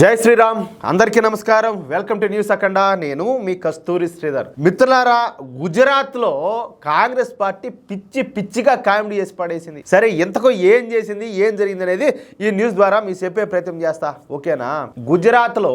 జై శ్రీరామ్, అందరికీ నమస్కారం. వెల్కమ్ టు న్యూస్ అఖండ. నేను మీ కస్తూరి శ్రీధర్. మిత్రులారా, గుజరాత్లో కాంగ్రెస్ పార్టీ పిచ్చిగా కామెడీ చేసి పడేసింది. సరే, ఇంతకు ఏం చేసింది, ఏం జరిగింది అనేది ఈ న్యూస్ ద్వారా మీ చెప్పే ప్రయత్నం చేస్తా, ఓకేనా? గుజరాత్లో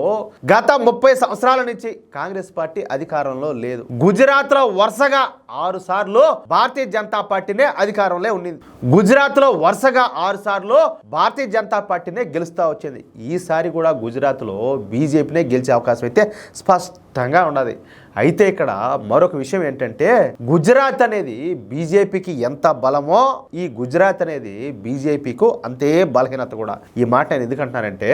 గత 30 సంవత్సరాల నుంచి కాంగ్రెస్ పార్టీ అధికారంలో లేదు. గుజరాత్లో వరుసగా 6 సార్లు భారతీయ జనతా పార్టీనే అధికారంలో ఉండింది. గుజరాత్లో వరుసగా 6 సార్లు భారతీయ జనతా పార్టీనే గెలుస్తా వచ్చింది. ఈసారి కూడా గుజరాత్లో బీజేపీనే గెలిచే అవకాశం అయితే స్పష్టంగా ఉన్నది. అయితే ఇక్కడ మరొక విషయం ఏంటంటే, గుజరాత్ అనేది బీజేపీకి ఎంత బలమో ఈ గుజరాత్ అనేది బీజేపీకు అంతే బలహీనత కూడా. ఈ మాట నేను ఎందుకంటున్నానంటే,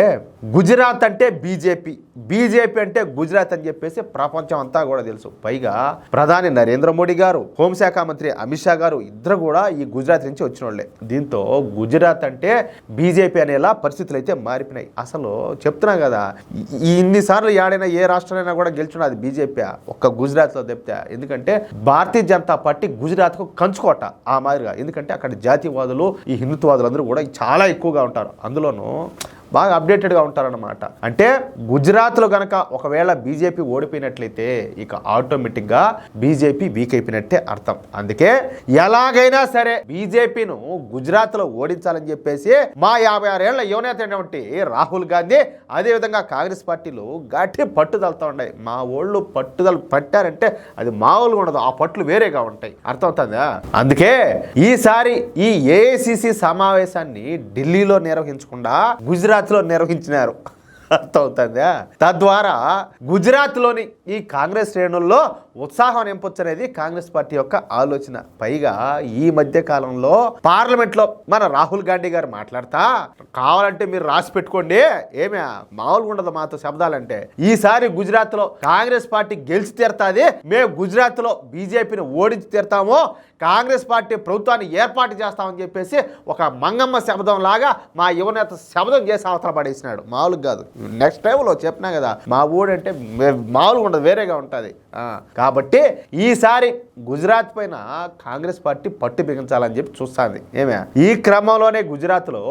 గుజరాత్ అంటే బీజేపీ, బీజేపీ అంటే గుజరాత్ అని చెప్పేసి ప్రపంచం అంతా కూడా తెలుసు. పైగా ప్రధాని నరేంద్ర మోడీ గారు, హోంశాఖ మంత్రి అమిత్ షా గారు ఇద్దరు కూడా ఈ గుజరాత్ నుంచి వచ్చిన వాళ్ళే. దీంతో గుజరాత్ అంటే బీజేపీ అనేలా పరిస్థితులు అయితే మారిపోయినాయి. అసలు చెప్తున్నాం కదా, ఇన్నిసార్లు ఏడైనా ఏ రాష్ట్రాలైనా కూడా గెలుచున్నది బీజేపీ, ఒక్క గుజరాత్లో తెప్తే. ఎందుకంటే భారతీయ జనతా పార్టీ గుజరాత్కు కంచుకోట ఆ మాదిరిగా. ఎందుకంటే అక్కడ జాతీయవాదులు, ఈ హిందుత్వవాదులు అందరూ కూడా చాలా ఎక్కువగా ఉంటారు. అందులోనూ బాగా అప్డేటెడ్గా ఉంటారన్నమాట. అంటే గుజరాత్లో కనుక ఒకవేళ బీజేపీ ఓడిపోయినట్లయితే ఇక ఆటోమేటిక్గా బీజేపీ వీక్ అయిపోయినట్టే అర్థం. అందుకే ఎలాగైనా సరే బీజేపీను గుజరాత్లో ఓడించాలని చెప్పేసి మా 56 ఏళ్ల యువనేత అయినటువంటి రాహుల్ గాంధీ, అదేవిధంగా కాంగ్రెస్ పార్టీలు గట్టి పట్టుదలతో ఉన్నాయి. మా ఓళ్ళు పట్టుదల పట్టారంటే అది మామూలుగా ఉండదు, ఆ పట్లు వేరేగా ఉంటాయి. అర్థమవుతుందా? అందుకే ఈసారి ఈ ఏఐసిసి సమావేశాన్ని ఢిల్లీలో నిర్వహించకుండా గుజరాత్లో నిర్వహించినారు. అర్థమవుతుందా? తద్వారా గుజరాత్లోని ఈ కాంగ్రెస్ శ్రేణుల్లో ఉత్సాహం నింపొచ్చు అనేది కాంగ్రెస్ పార్టీ యొక్క ఆలోచన. పైగా ఈ మధ్య కాలంలో పార్లమెంట్లో మన రాహుల్ గాంధీ గారు మాట్లాడతా, కావాలంటే మీరు రాసి పెట్టుకోండి, ఏమే మామూలుగా ఉండదు మాతో శబ్దాలంటే, ఈసారి గుజరాత్లో కాంగ్రెస్ పార్టీ గెలిచి తీరుతుంది, మేము గుజరాత్లో బీజేపీని ఓడించి తీరుతాము, కాంగ్రెస్ పార్టీ ప్రభుత్వాన్ని ఏర్పాటు చేస్తామని చెప్పేసి ఒక మంగమ్మ శబ్దం లాగా మా యువనేత శబ్దం చేసి అవతల పడేసినాడు. మామూలుగా కాదు. నెక్స్ట్ టైంలో చెప్పినా కదా, మా ఊడంటే మామూలుగా ఉండదు, వేరేగా ఉంటుంది. కాబట్టి ఈసారి గుజరాత్ పైన కాంగ్రెస్ పార్టీ పట్టు బిగించాలని చెప్పి చూస్తుంది. ఏమే ఈ క్రమంలోనే గుజరాత్లో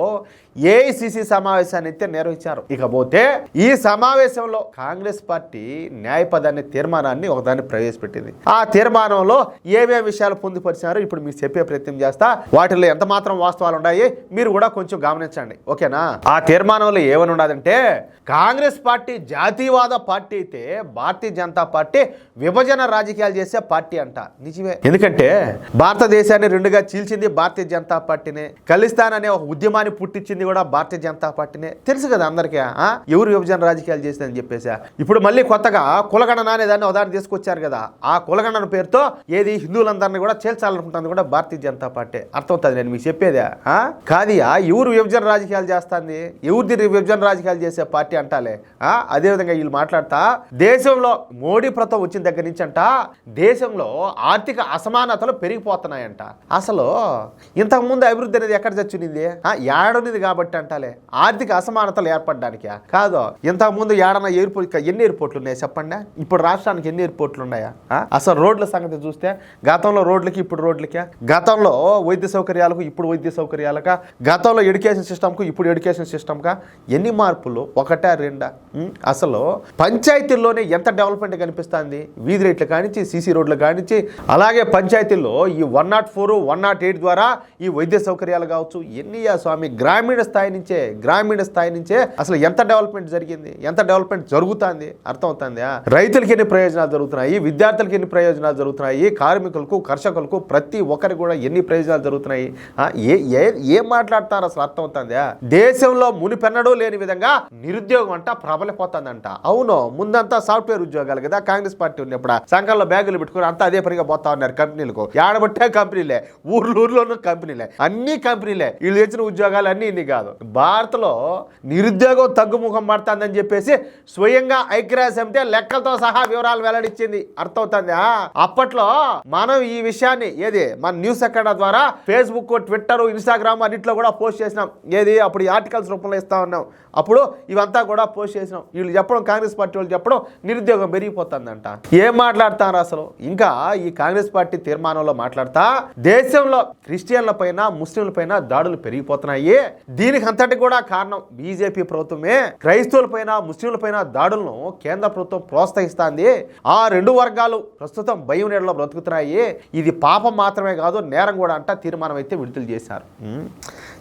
ఏఐసిసి సమావేశాన్ని అయితే నిర్వహించారు. ఇకపోతే ఈ సమావేశంలో కాంగ్రెస్ పార్టీ న్యాయపదాన్ని తీర్మానాన్ని ఒకదాన్ని ప్రవేశపెట్టింది. ఆ తీర్మానంలో ఏమేమి విషయాలు పొందుపరిచారో ఇప్పుడు మీకు చెప్పే ప్రయత్నం చేస్తా. వాటిలో ఎంత మాత్రం వాస్తవాలు ఉన్నాయి మీరు కూడా కొంచెం గమనించండి, ఓకేనా? ఆ తీర్మానంలో ఏమని ఉన్నదంటే, కాంగ్రెస్ పార్టీ జాతీయవాద పార్టీ అయితే భారతీయ జనతా పార్టీ విభజన రాజకీయాలు చేసే పార్టీ అంట. నిజమే. ఎందుకంటే భారతదేశాన్ని రెండుగా చీల్చింది భారతీయ జనతా పార్టీనే, ఖలిస్తాన్ అనే ఒక ఉద్యమాన్ని పుట్టించింది కూడా భారతీయ జనతా పార్టీనే. తెలుసు కదా అందరికీ ఎవరు విభజన రాజకీయాలు చేసిందని చెప్పేసి. ఇప్పుడు మళ్ళీ కొత్తగా కులగణన అనే దాన్ని ఉదాహరణ తీసుకొచ్చారు కదా, ఆ కులగణన పేరుతో ఏది హిందువులందరినీ కూడా చేల్చాలనుకుంటుంది కూడా భారతీయ జనతా పార్టీ. అర్థమవుతుంది నేను మీకు చెప్పేదే కాదియా? ఎవరు విభజన రాజకీయాలు చేస్తుంది, ఎవరిది విభజన రాజకీయాలు చేసే పార్టీ అంటాలే. అదేవిధంగా వీళ్ళు మాట్లాడతా, దేశంలో మోడీ ప్రభుత్వం వచ్చిన దగ్గర నుంచి అంట దేశంలో ఆర్థిక అసమానతలు పెరిగిపోతున్నాయంట. అసలు ఇంతకుముందు అభివృద్ధి అనేది ఎక్కడ చచ్చునింది? ఏడునిది కాబట్టి అంటాలే ఆర్థిక అసమానతలు ఏర్పడడానికి కాదు. ఇంతకుముందు ఏడన్నా ఎయిర్పోర్ట్, ఎన్ని ఎయిర్పోర్ట్లు ఉన్నాయి చెప్పండి? ఇప్పుడు రాష్ట్రానికి ఎన్ని ఎయిర్పోర్ట్లు ఉన్నాయా? అసలు రోడ్ల సంగతి చూస్తే గతంలో రోడ్లకి ఇప్పుడు రోడ్లకి, గతంలో వైద్య సౌకర్యాలకు ఇప్పుడు వైద్య సౌకర్యాలక, గతంలో ఎడ్యుకేషన్ సిస్టమ్కు ఇప్పుడు ఎడ్యుకేషన్ సిస్టమ్గా ఎన్ని మార్పులు? ఒకటా రెండా? అసలు పంచాయతీల్లోనే ఎంత డెవలప్మెంట్ కనిపిస్తుంది. వీధి రేట్లు కానించి, సీసీ రోడ్లు కానించి, అలాగే పంచాయతీల్లో ఈ 104, 108 ద్వారా ఈ వైద్య సౌకర్యాలు కావచ్చు, ఎన్నియా స్వామి, గ్రామీణ స్థాయి నుంచే అసలు ఎంత డెవలప్మెంట్ జరిగింది, ఎంత డెవలప్మెంట్ జరుగుతుంది అర్థమవుతుందా? రైతులకి ఎన్ని ప్రయోజనాలు జరుగుతున్నాయి, విద్యార్థులకి ఎన్ని ప్రయోజనాలు జరుగుతున్నాయి, కార్మికులకు, కర్షకులకు, ప్రతి ఒక్కరికి కూడా ఎన్ని ప్రయోజనాలు జరుగుతున్నాయి. ఏం మాట్లాడతారు అసలు అర్థమవుతుందా? దేశంలో మునిపెన్నడూ లేని విధంగా నిరుద్యోగం అంట ప్రబలిపోతుందంట. అవును, ముందంతా సాఫ్ట్వేర్ ఉద్యోగాలు కదా కాంగ్రెస్ పార్టీ ఉన్నప్పుడు, సంఘంలో బ్యాగులు పెట్టుకుని అంతా అదే పనిగా పోతా ఉన్నారు కంపెనీలకు. ఏడబట్టే కంపెనీలే, ఊర్లోనూ కంపెనీలే, అన్ని కంపెనీలే. వీళ్ళు తెచ్చిన ఉద్యోగాలు అన్ని ఇన్ని కాదు. భారత్లో నిరుద్యోగం తగ్గుముఖం పడుతుందని చెప్పేసి స్వయంగా ఐక్యరాజ్య సమితి లెక్కలతో సహా వివరాలు వెల్లడించింది. అర్థమవుతుందా? అప్పట్లో మనం ఈ విషయాన్ని మన న్యూస్ అఖండ ద్వారా ఫేస్బుక్, ట్విట్టర్, ఇన్స్టాగ్రామ్ అన్నింటిలో కూడా పోస్ట్ చేసినాం. అప్పుడు ఆర్టికల్స్ రూపంలో ఇస్తా ఉన్నాం. అప్పుడు ఇవంతా కూడా పోస్ట్ చేసినాం. వీళ్ళు చెప్పడం, కాంగ్రెస్ పార్టీ వాళ్ళు చెప్పడం నిరుద్యోగం పెరిగిపోతుందంట. ఏం మాట్లాడతారు అసలు? ఇంకా ఈ కాంగ్రెస్ పార్టీ తీర్మానంలో మాట్లాడతా దేశంలో క్రిస్టియన్ల పైన ముస్లింల పైన దాడులు పెరిగిపోతున్నాయి, దీనికి అంతటి కూడా కారణం బీజేపీ ప్రభుత్వమే, క్రైస్తవుల పైన ముస్లింల పైన దాడులను కేంద్ర ప్రభుత్వం ప్రోత్సహిస్తుంది, ఆ రెండు వర్గాలు ప్రస్తుతం భయం నీడలో బ్రతుకుతున్నాయి, ఇది పాపం మాత్రమే కాదు నేరం కూడా అంట తీర్మానం అయితే విడుదల చేశారు.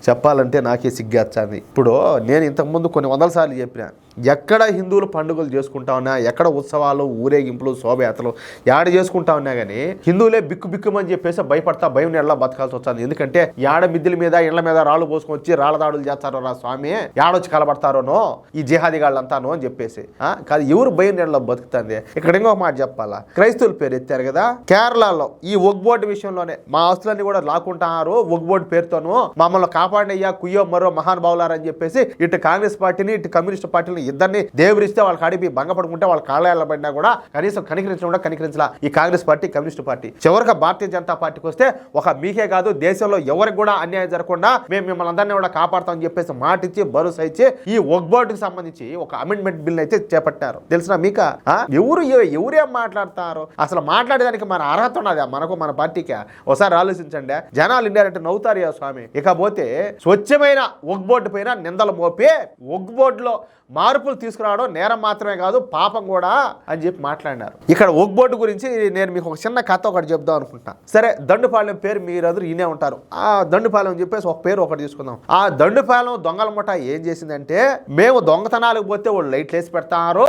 చెప్పాలంటే నాకే సిగ్గేస్తుంది. ఇప్పుడు నేను ఇంతకుముందు కొన్ని వందల సార్లు చెప్పిన, ఎక్కడ హిందువులు పండుగలు చేసుకుంటా ఉన్నా, ఎక్కడ ఉత్సవాలు ఊరేగింపులు శోభయాత్రలు యాడ చేసుకుంటా ఉన్నా కానీ హిందువులే బిక్కుమని చెప్పేసి భయపడతా భయం నీడలో బతకాల్సి వస్తుంది. ఎందుకంటే యాడ మిద్దెల మీద ఇళ్ల మీద రాళ్ళు పోసుకొని వచ్చి రాళ్ళ దాడులు చేస్తారో రా స్వామి, యాడొచ్చి కలబడతారోనో ఈ జిహాదీ గాళ్ళంతానో అని చెప్పేసి కాదు, ఎవరు భయం నీడలో బతుకుతుంది. ఇక్కడ ఇంకొక మాట చెప్పాలా, క్రైస్తవుల పేరు ఎత్తారు కదా, కేరళలో ఈ ఒగ్ బోర్డు విషయంలోనే మా ఆస్తులన్నీ కూడా లాక్కుంటున్నారు ఒగ్ బోర్డు పేరుతోనూ, మమ్మల్ని కాపాడయ్యా కుయ్యో మరో మహానుభావులారని చెప్పేసి ఇటు కాంగ్రెస్ పార్టీని ఇటు కమ్యూనిస్ట్ పార్టీని ఇద్దరిని దేవుడిస్తే వాళ్ళకి అడిపి భంగపడుకుంటే వాళ్ళ కాళ్ళ పడినా కూడా కనీసం కనికరించలా ఈ కాంగ్రెస్ పార్టీ కమ్యూనిస్ట్ పార్టీ. చివరికి భారతీయ జనతా పార్టీకి వస్తే ఒక మీకే కాదు దేశంలో ఎవరికి కూడా అన్యాయం జరగకుండా మేము మిమ్మల్ని అందరినీ కూడా కాపాడుతామని చెప్పేసి మాట ఇచ్చి భరోసా ఇచ్చి ఈ ఒగ్ బోర్డుకి సంబంధించి ఒక అమెండ్మెంట్ బిల్ అయితే చేపట్టారు. తెలిసిన మీక ఎవరేం మాట్లాడతారు అసలు? మాట్లాడేదానికి మన అర్హత ఉన్నది మనకు, మన పార్టీకి? ఒకసారి ఆలోచించండి. జనాలు ఇండైరెక్ట్ నవ్వుతారు యా స్వామి. ఇకపోతే స్వచ్ఛమైన ఒగ్ బోర్డు పైన నిందలు మోపి ఒగ్ బోర్డులో మార్పులు తీసుకురావడం నేరం మాత్రమే కాదు పాపం కూడా అని చెప్పి మాట్లాడినారు. ఇక్కడ ఒగ్ బోర్డు గురించి నేను మీకు ఒక చిన్న కథ ఒకటి చెప్దాం అనుకుంటా. సరే, దండుపాలెం పేరు మీరెదురు ఈనే ఉంటారు. ఆ దండుపాలెం అని చెప్పేసి ఒక పేరు ఒకటి తీసుకుందాం. ఆ దండుపాలెం దొంగల ముఠ ఏం చేసిందంటే, మేము దొంగతనాలకు పోతే వాళ్ళు లైట్లు వేసి పెడతారు,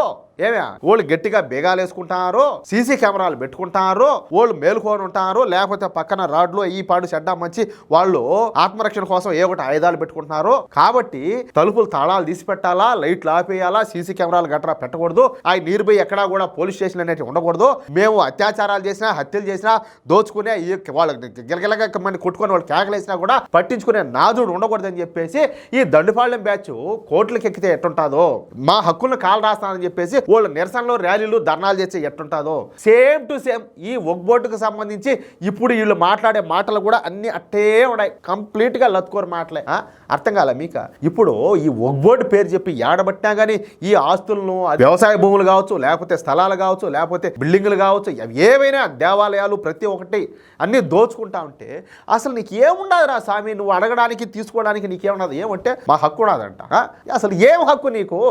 వాళ్ళు గట్టిగా బేగాలు వేసుకుంటారు, సీసీ కెమెరాలు పెట్టుకుంటారు, వాళ్ళు మేలుకొని ఉంటారు, లేకపోతే పక్కన రాడ్లు ఈ పాడు చెడ్డా మంచి వాళ్ళు ఆత్మరక్షణ కోసం ఏ ఒకటి ఆయుధాలు పెట్టుకుంటున్నారు, కాబట్టి తలుపులు తాళాలు తీసి పెట్టాలా, లైట్లు ఆపేయాలా, సీసీ కెమెరాలు గట్రా పెట్టకూడదు, ఆ నీరు పోయి ఎక్కడా కూడా పోలీస్ స్టేషన్ అనేవి ఉండకూడదు, మేము అత్యాచారాలు చేసినా హత్యలు చేసినా దోచుకునే వాళ్ళకి గిలగిలగా మంది కొట్టుకొని వాళ్ళు కేకలేసినా కూడా పట్టించుకునే నాదుడు ఉండకూడదు అని చెప్పేసి ఈ దండుపాలెం బ్యాచ్ కోర్టులకు ఎక్కితే ఎట్టుంటాదో, మా హక్కులను కాలు రాస్తానని చెప్పేసి వాళ్ళు నిరసనలో ర్యాలీలు ధర్నాలు చేస్తే ఎట్టుంటాదో సేమ్ టు సేమ్ ఈ ఒగ్ బోర్డుకు సంబంధించి ఇప్పుడు వీళ్ళు మాట్లాడే మాటలు కూడా అన్ని అట్టే ఉన్నాయి, కంప్లీట్ గా లత్కోరు మాటలే. అర్థం కాల మీక? ఇప్పుడు ఈ ఒగ్ బోర్డు పేరు చెప్పి ఏడబట్టినా కానీ ఈ ఆస్తులను వ్యవసాయ భూములు కావచ్చు, లేకపోతే స్థలాలు కావచ్చు, లేకపోతే బిల్డింగులు కావచ్చు, ఏవైనా దేవాలయాలు ప్రతి ఒక్కటి అన్ని దోచుకుంటా ఉంటే అసలు నీకు ఏముండదు రా స్వామి, నువ్వు అడగడానికి తీసుకోవడానికి నీకేమున్నది? ఏమంటే మా హక్కు ఉన్నదంట. అసలు ఏం హక్కు నీకు?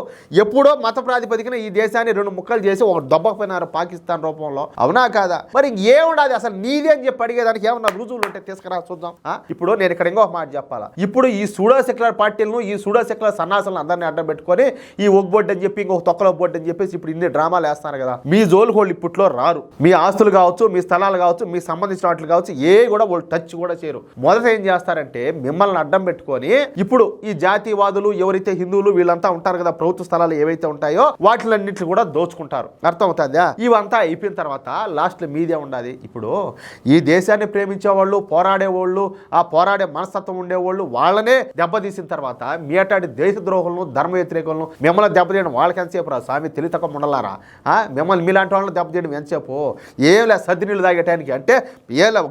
ఎప్పుడో మత ప్రాతిపదికన ఈ దేశాన్ని రెండు ముక్కలు చేసి ఒక దెబ్బకపోయినారు పాకిస్తాన్ రూపంలో, అవునా కాదా? మరి ఏముండదు అసలు నీది అని చెప్పి అడిగేదానికి ఏమన్నా రుజువులు ఉంటే తీసుకురా చూద్దాం. ఇప్పుడు నేను ఇక్కడ ఇంకో మాట చెప్పాలా, ఇప్పుడు ఈ సూడో సెక్యులర్ పార్టీలను ఈ సూడో సెక్యులర్ సన్నాసులను అందరినీ అడ్డం పెట్టుకొని ఈ ఒగ్ బోర్డు అని చెప్పి ఇంకొక తొక్కల బోర్డు అని చెప్పేసి ఇప్పుడు ఇన్ని డ్రామాలు వేస్తున్నారు కదా. మీ జోలు వాళ్ళు ఇప్పట్లో రారు, మీ ఆస్తులు కావచ్చు, మీ స్థలాలు కావచ్చు, మీ సంబంధించిన వాటిలు కావచ్చు, ఏ కూడా వాళ్ళు టచ్ కూడా చేయరు. మొదట ఏం చేస్తారంటే మిమ్మల్ని అడ్డం పెట్టుకొని ఇప్పుడు ఈ జాతీయవాదులు ఎవరైతే హిందువులు వీళ్ళంతా ఉంటారు కదా, ప్రభుత్వ స్థలాలు ఏవైతే ఉంటాయో వాటిలన్నింటినీ కూడా దోచుకుంటారు. అర్థమవుతుందా? ఇవంతా అయిపోయిన తర్వాత లాస్ట్లో మీదే ఉండాలి. ఇప్పుడు ఈ దేశాన్ని ప్రేమించే వాళ్ళు, పోరాడేవాళ్ళు, ఆ పోరాడే మనస్తత్వం ఉండేవాళ్ళు వాళ్ళనే దెబ్బతీసిన తర్వాత మీ అటాడి దేశ ద్రోహులను ధర్మ వ్యతిరేకులను మిమ్మల్ని దెబ్బతీయడం వాళ్ళకి ఎంతసేపు రా స్వామి, తెలియతక్క ఉండలారా? మిమ్మల్ని మీలాంటి వాళ్ళని దెబ్బతీయడం ఎంతసేపు? ఏం లేదు సర్ది నీళ్ళు తాగేటానికి అంటే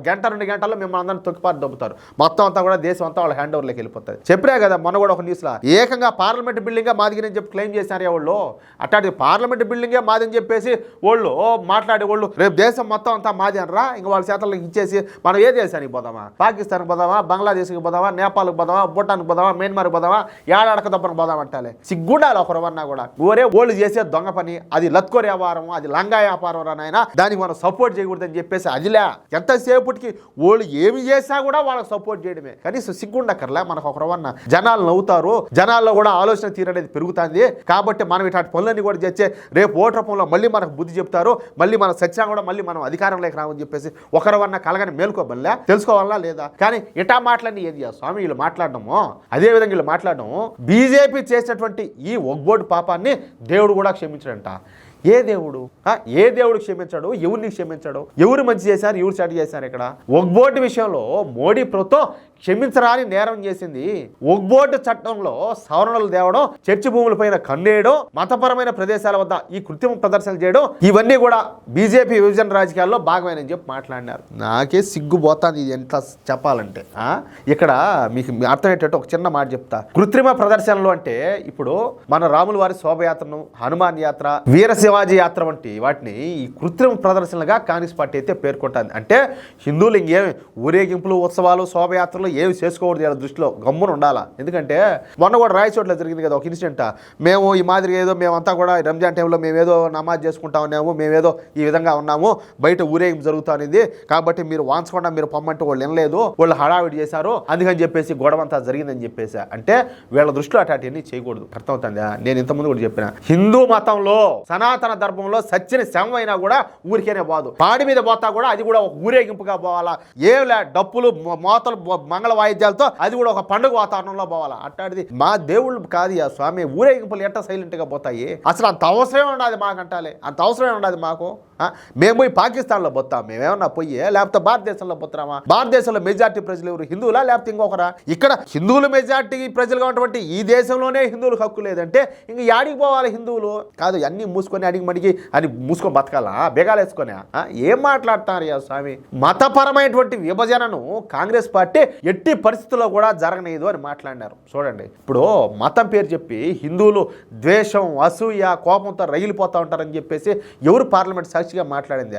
గంట 2 గంటల్లో మిమ్మల్ని అందరినీ తొక్కిపాటు దొబ్బుతారు. మొత్తం అంతా కూడా దేశం అంతా వాళ్ళ హ్యాండ్ ఓవర్లోకి వెళ్ళిపోతుంది. చెప్పినా కదా మొన్న కూడా ఒక న్యూస్లో ఏకంగా పార్లమెంట్ బిల్డింగే మాదిగినని చెప్పి క్లెయిమ్ చేశారు వాళ్ళు. అట్లాంటి పార్లమెంట్ బిల్డింగే మాదని చెప్పేసి వాళ్ళు మాట్లాడే వాళ్ళు రేపు దేశం మొత్తం అంతా మాది అనరా, ఇంకా వాళ్ళ చేతలకు ఇచ్చేసి మనం ఏ దేశానికి పోదామా? పాకిస్తాన్కి పోదామా, బంగ్లాదేశ్కి పోదామా, నేపాల్కి పోదామా, భూటాన్కి పోదామా, మయన్మార్కి పోదామా, ఏడాడక దప్పనికి పోదామంటాలే? సిగ్గుండాలి ఒకరవన్నా కూడా. ఓరే వాళ్ళు చేసే దొంగ పని, అది లత్కోర్ వ్యాపారం, అది లంగా వ్యాపారం రానైనా దానికి మనం సపోర్ట్ చేయకూడదని చెప్పేసి అదిలే. ఎంతసేపటికి వాళ్ళు ఏమి చేసినా కూడా వాళ్ళకి సపోర్ట్ చేయడమే. కనీసం సిగ్గుండక్కర్లే మనకు ఒకరవన్నా. జనాలు నవ్వుతారు, జనాల్లో కూడా ఆలోచన తీరనేది పెరుగుతుంది. కాబట్టి మనం ఇట్లాంటి పనులన్నీ కూడా చేస్తే రేపు ఓటు రూపంలో మళ్ళీ మనకు బుద్ధి చెప్తారు, మళ్ళీ మనం సచ్చినా కూడా మళ్ళీ మనం అధికారంలోకి రామని చెప్పేసి ఒకరవన్నా కలగని మేలుకోబల్లా, తెలుసుకోవాలా లేదా? కానీ ఇటా మాట్లాడి ఏది స్వామి వీళ్ళు మాట్లాడడము, అదేవిధంగా వీళ్ళు మాట్లాడడం బీజేపీ చేసినటువంటి ఈ ఒగ్ బోర్డు పాపాన్ని దేవుడు కూడా క్షమించడంట. ఏ దేవుడు క్షమించాడు? ఎవరిని క్షమించాడు? ఎవరు మంచి చేశారు, ఎవరు చెడు చేశారు? ఇక్కడ ఒగ్ బోర్డు విషయంలో మోడీ ప్రభుత్వం క్షమించరాని నేరం చేసింది. ఒగ్ బోర్డు చట్టంలో సవరణలు తేవడం, చర్చి భూములపైన కన్నేయడం, మతపరమైన ప్రదేశాల వద్ద ఈ కృత్రిమ ప్రదర్శనలు చేయడం, ఇవన్నీ కూడా బీజేపీ విభజన రాజకీయాల్లో భాగమేనని చెప్పి మాట్లాడినారు. నాకే సిగ్గుపోతాను ఇది ఎంత చెప్పాలంటే. ఇక్కడ మీకు అర్థమయ్యేటట్టు ఒక చిన్న మాట చెప్తా. కృత్రిమ ప్రదర్శనలు అంటే ఇప్పుడు మన రాముల వారి శోభయాత్రను, హనుమాన్ యాత్ర, వీరశివ శివాజీ యాత్ర వంటి వాటిని ఈ కృత్రిమ ప్రదర్శనలుగా కాంగ్రెస్ పార్టీ అయితే పేర్కొంటుంది. అంటే హిందువులు ఇంకేమి ఊరేగింపులు, ఉత్సవాలు, శోభయాత్రలు ఏమి చేసుకోకూడదు వీళ్ళ దృష్టిలో, గమ్మున ఉండాలా. ఎందుకంటే మొన్న కూడా రాయచోట్ల జరిగింది కదా ఒక ఇన్సిడెంట్. మేము ఈ మాదిరి ఏదో మేమంతా కూడా రంజాన్ టైంలో మేమేదో నమాజ్ చేసుకుంటా ఉన్నాము, మేమేదో ఈ విధంగా ఉన్నాము, బయట ఊరేగింపు జరుగుతా అనేది, కాబట్టి మీరు వాంచకుండా మీరు పొమ్మంటే వాళ్ళు వినలేదు, వాళ్ళు హడావిడి చేశారు, అందుకని చెప్పేసి గొడవంతా జరిగిందని చెప్పేసి. అంటే వీళ్ళ దృష్టిలో అటాటివన్నీ చేయకూడదు. అర్థమవుతుందా? నేను ఇంతకుముందు కూడా చెప్పిన, హిందూ మతంలో సనాతన ధర్మంలో సచ్చిన శవం అయినా కూడా ఊరికేనే పోదు, పాడి మీద పోతా కూడా అది కూడా ఒక ఊరేగింపుగా పోవాలా, ఏమిలే డప్పులు మోతలు మంగళ వాయిద్యాలతో అది కూడా ఒక పండుగ వాతావరణంలో పోవాలా. అట్టాడిది మా దేవుళ్ళు కాదు ఆ స్వామి, ఊరేగింపులు ఎట్ట సైలెంట్ గా పోతాయి? అసలు అంత అవసరమే ఉండదు మాకంటాలే, అంత అవసరమే ఉండదు మాకు. మేము పోయి పాకిస్తాన్లో పోతాం, మేమేమన్నా పోయి, లేకపోతే భారతదేశంలో పోతున్నామా? భారతదేశంలో మెజార్టీ ప్రజలు ఎవరు, హిందువులా లేకపోతే ఇంకొకరా? ఇక్కడ హిందువులు మెజార్టీ ప్రజలుగా ఉన్నటువంటి ఈ దేశంలోనే హిందువులకు హక్కు లేదంటే ఇంక యాడికి పోవాలి హిందువులు? కాదు అన్ని మూసుకొని అడిగి మడిగి అని మూసుకొని బతకాలా, బేగాలు వేసుకొని? ఏం మాట్లాడుతున్నారు యా స్వామి? మతపరమైనటువంటి విభజనను కాంగ్రెస్ పార్టీ ఎట్టి పరిస్థితుల్లో కూడా జరగలేదు అని మాట్లాడినారు. చూడండి, ఇప్పుడు మతం పేరు చెప్పి హిందువులు ద్వేషం, అసూయ, కోపంతో రగిలిపోతూ ఉంటారని చెప్పేసి ఎవరు పార్లమెంట్ సాక్షిగా మాట్లాడింది?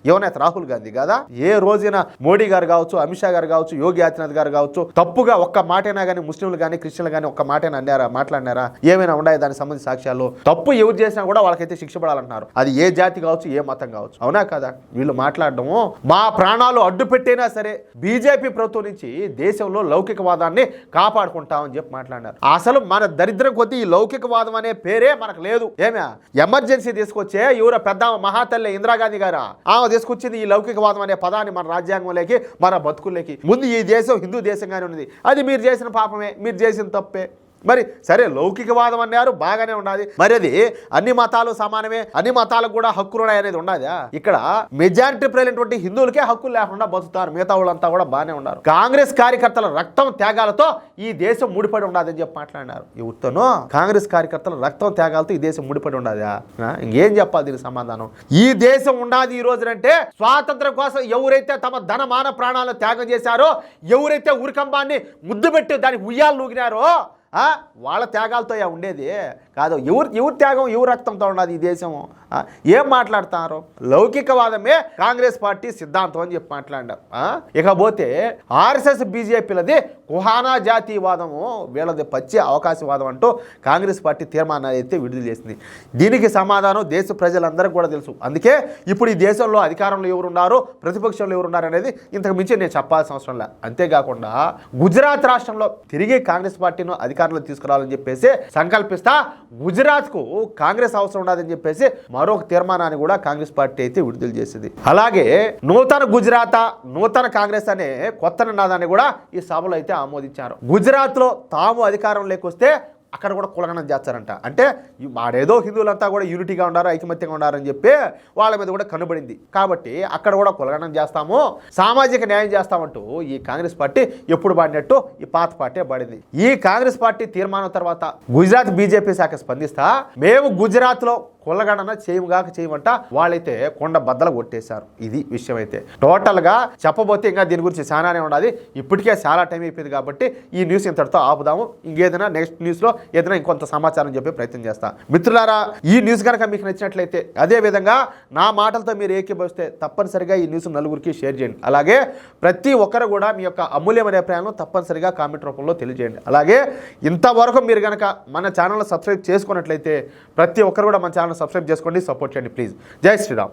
యువనేత రాహుల్ గాంధీ కదా? ఏ రోజైనా మోడీ గారు కావచ్చు, అమిత్ షా గారు కావచ్చు, యోగి ఆదిత్యనాథ్ గారు కావచ్చు తప్పుగా ఒక్క మాటైనా కానీ ముస్లింలు కానీ క్రిస్టియన్లు కానీ ఒక్క మాటైనా అన్నారా, మాట్లాడినారా? ఏమైనా ఉన్నాయి దానికి సంబంధించిన సాక్ష్యాలు? తప్పు ఎవరు చేసినా కూడా వాళ్ళకైతే శిక్ష పడాలంటున్నారు. అది ఏ జాతి కావచ్చు, ఏ మతం కావచ్చు. అవునా కదా? వీళ్ళు మాట్లాడడము మా ప్రాణాలు అడ్డు పెట్టైనా సరే బీజేపీ ప్రభుత్వం నుంచి దేశంలో లౌకికవాదాన్ని కాపాడుకుంటామని చెప్పి మాట్లాడారు. అసలు మన దరిద్రం కొద్దీ ఈ లౌకికవాదం అనే పేరే మనకు లేదు. ఏమే ఎమర్జెన్సీ తీసుకొచ్చే ఎవరో పెద్ద మహాతల్లి ఇందిరాగాంధీ గారా, ఆమె తీసుకొచ్చింది ఈ లౌకికవాదం అనే పదాన్ని మన రాజ్యాంగంలోకి, మన బతుకుల్లోకి. ముందు ఈ దేశం హిందూ దేశంగానే ఉన్నది, అది మీరు చేసిన పాపమే, మీరు చేసిన తప్పే. మరి సరే లౌకికవాదం అన్నారు, బాగానే ఉన్నది. మరి అది అన్ని మతాలు సమానమే, అన్ని మతాలకు కూడా హక్కులు ఉన్నాయి అనేది ఉన్నదా? ఇక్కడ మెజారిటీ ప్రజలైనటువంటి హిందువులకే హక్కులు లేకుండా బతుకుతారు, మిగతా వాళ్ళంతా కూడా బాగానే ఉన్నారు. కాంగ్రెస్ కార్యకర్తల రక్తం త్యాగాలతో ఈ దేశం ముడిపడి ఉండదని చెప్పి మాట్లాడినారు. ఎవరితోనో కాంగ్రెస్ కార్యకర్తల రక్తం త్యాగాలతో ఈ దేశం ముడిపడి ఉండదా? ఇంకేం చెప్పాలి దీనికి సమాధానం? ఈ దేశం ఉన్నది ఈ రోజునంటే స్వాతంత్రం కోసం ఎవరైతే తమ ధన మాన ప్రాణాలను త్యాగం చేశారో, ఎవరైతే ఉరికంబాన్ని ముద్దు పెట్టి దానికి ఉయ్యాలు లూగినారో వాళ్ళ త్యాగాలతో ఉండేది కాదు. ఎవరు త్యాగం, ఎవరు రక్తంతో ఉన్నది ఈ దేశము? ఏం మాట్లాడుతున్నారు? లౌకికవాదమే కాంగ్రెస్ పార్టీ సిద్ధాంతం అని చెప్పి మాట్లాడారు. ఇకపోతే ఆర్ఎస్ఎస్ బీజేపీలది కుహానా జాతీయవాదము, వీళ్ళది పచ్చి అవకాశవాదం అంటూ కాంగ్రెస్ పార్టీ తీర్మానాలు అయితే విడుదల చేసింది. దీనికి సమాధానం దేశ ప్రజలందరికీ కూడా తెలుసు. అందుకే ఇప్పుడు ఈ దేశంలో అధికారంలో ఎవరున్నారు, ప్రతిపక్షంలో ఎవరున్నారు అనేది ఇంతకు మించి నేను చెప్పాల్సిన అవసరం లేదు. అంతేకాకుండా గుజరాత్ రాష్ట్రంలో తిరిగి కాంగ్రెస్ పార్టీను అధికారంలో తీసుకురావాలని చెప్పేసి సంకల్పిస్తా గుజరాత్కు కాంగ్రెస్ అవసరం ఉండదని చెప్పేసి మరొక తీర్మానాన్ని కూడా కాంగ్రెస్ పార్టీ అయితే విడుదల చేసింది. అలాగే నూతన గుజరాత్, నూతన కాంగ్రెస్ అనే కొత్త నినాదాన్ని కూడా ఈ సభలో అయితే ఆమోదించారు. గుజరాత్లో తాము అధికారంలోకి వస్తే అక్కడ కూడా కులగణం చేస్తారంట. అంటే వాడేదో హిందువులంతా కూడా యూనిటీగా ఉన్నారు, ఐకమత్యంగా ఉన్నారని చెప్పి వాళ్ళ మీద కూడా కనబడింది. కాబట్టి అక్కడ కూడా కులగణం చేస్తాము, సామాజిక న్యాయం చేస్తామంటూ ఈ కాంగ్రెస్ పార్టీ ఎప్పుడు పాడినట్టు ఈ పాత పార్టీ పడింది. ఈ కాంగ్రెస్ పార్టీ తీర్మానం తర్వాత గుజరాత్ బీజేపీ శాఖ స్పందిస్తా మేము గుజరాత్లో కులగణన చేయమంట వాళ్ళైతే కొండ బద్దలు కొట్టేశారు. ఇది విషయం అయితే టోటల్గా చెప్పబోతే ఇంకా దీని గురించి చాలానే ఉండాలి. ఇప్పటికే చాలా టైం అయిపోయింది కాబట్టి ఈ న్యూస్ ఇంతటితో ఆపుదాము. ఇంకేదైనా నెక్స్ట్ న్యూస్లో ఏదైనా ఇంకొంత సమాచారం చెప్పే ప్రయత్నం చేస్తా. మిత్రులారా, ఈ న్యూస్ కనుక మీకు నచ్చినట్లయితే, అదే విధంగా నా మాటలతో మీరు ఏకీభవిస్తే తప్పనిసరిగా ఈ న్యూస్ నలుగురికి షేర్ చేయండి. అలాగే ప్రతి ఒక్కరు కూడా మీ యొక్క అమూల్యమైన అభిప్రాయాలను తప్పనిసరిగా కామెంట్ రూపంలో తెలియజేయండి. అలాగే ఇంతవరకు మీరు కనుక మన ఛానల్ సబ్స్క్రైబ్ చేసుకున్నట్లయితే ప్రతి ఒక్కరు కూడా మన ఛానల్ సబ్స్క్రైబ్ చేసుకోండి, సపోర్ట్ చేయండి ప్లీజ్. జై శ్రీరామ్.